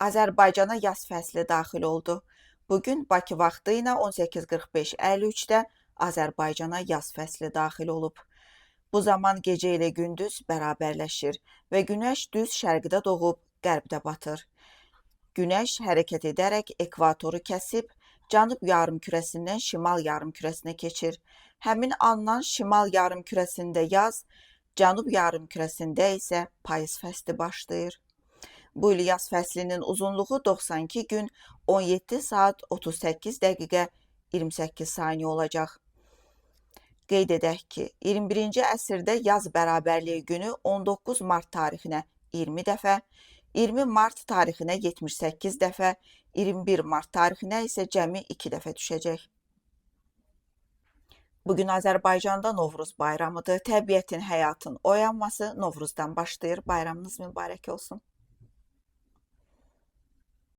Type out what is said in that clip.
Azərbaycana yaz fəsli daxil oldu. Bugün Bakı vaxtı ilə 18:45-53-də Azərbaycana yaz fəsli daxil olub. Bu zaman gecə ilə gündüz bərabərləşir və günəş düz şərqdə doğub, qərbdə batır. Günəş hərəkət edərək ekvatoru kəsib, cənub yarımkürəsindən şimal yarımkürəsinə keçir. Həmin andan şimal yarımkürəsində yaz, cənub yarımkürəsində isə payız fəsli başlayır. Bu il yaz fəslinin uzunluğu 92 gün, 17 saat 38 dəqiqə 28 saniyə olacaq. Qeyd edək ki, 21-ci əsrdə yaz bərabərliyi günü 19 mart tarixinə 20 dəfə, 20 mart tarixinə 78 dəfə, 21 mart tarixinə isə cəmi 2 dəfə düşəcək. Bugün Azərbaycanda Novruz bayramıdır. Təbiətin, həyatın oyanması Novruzdan başlayır. Bayramınız mübarək olsun.